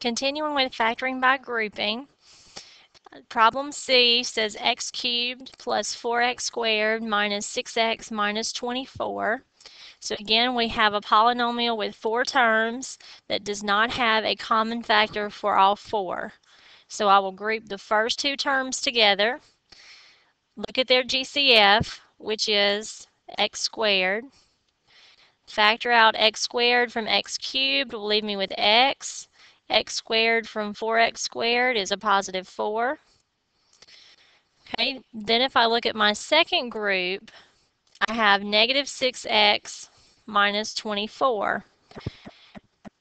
Continuing with factoring by grouping, problem C says x cubed plus 4x squared minus 6x minus 24. So again, we have a polynomial with 4 terms that does not have a common factor for all 4. So I will group the first 2 terms together, look at their GCF, which is x squared. Factor out x squared from x cubed will leave me with x. X squared from 4x squared is a positive 4. Okay, then if I look at my second group, I have negative 6x minus 24.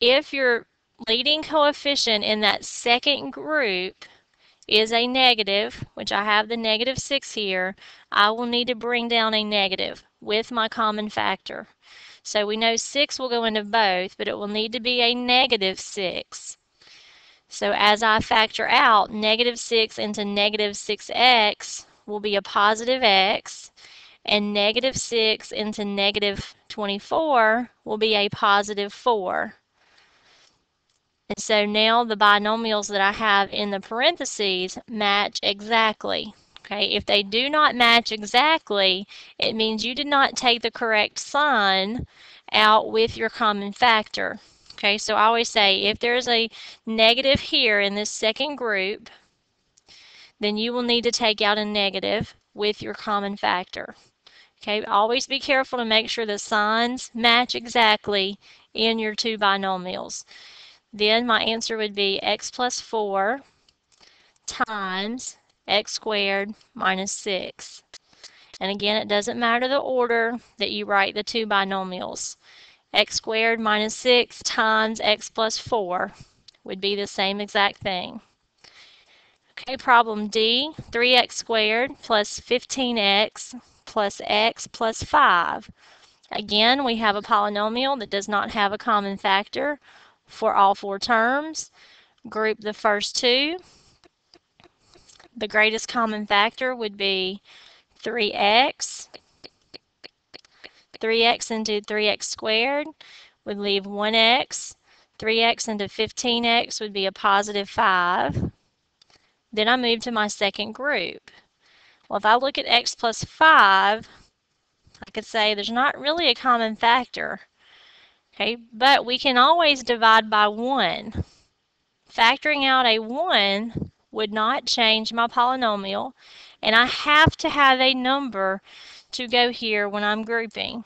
If your leading coefficient in that second group is a negative, which I have the negative 6 here, I will need to bring down a negative with my common factor. So we know 6 will go into both, but it will need to be a negative 6. So as I factor out, negative 6 into negative 6x will be a positive x, and negative 6 into negative 24 will be a positive 4. And so now the binomials that I have in the parentheses match exactly. Okay, if they do not match exactly, it means you did not take the correct sign out with your common factor. Okay, so I always say if there's a negative here in this second group, then you will need to take out a negative with your common factor. Okay, always be careful to make sure the signs match exactly in your 2 binomials. Then my answer would be x plus 4 times x squared minus 6. And again, it doesn't matter the order that you write the 2 binomials. X squared minus 6 times x plus 4 would be the same exact thing. Okay, problem D, 3x squared plus 15x plus x plus 5. Again, we have a polynomial that does not have a common factor for all 4 terms. Group the first 2. The greatest common factor would be 3x. 3x into 3x squared would leave 1x. 3x into 15x would be a positive 5. Then I move to my second group. Well, if I look at x plus 5, I could say there's not really a common factor. Okay, but we can always divide by 1. Factoring out a 1 would not change my polynomial, and I have to have a number to go here when I'm grouping.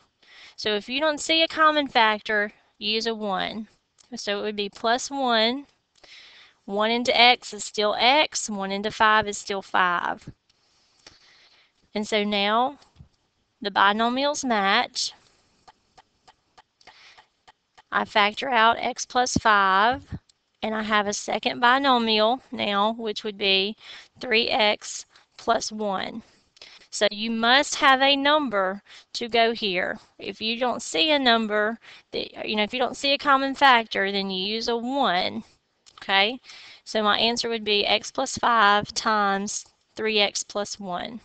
So if you don't see a common factor, use a 1. So it would be plus 1. 1 into x is still x. 1 into 5 is still 5. And so now the binomials match. I factor out x plus 5. And I have a second binomial now, which would be 3x plus 1. So you must have a number to go here. If you don't see a number, if you don't see a common factor, then you use a 1. Okay? So my answer would be x plus 5 times 3x plus 1.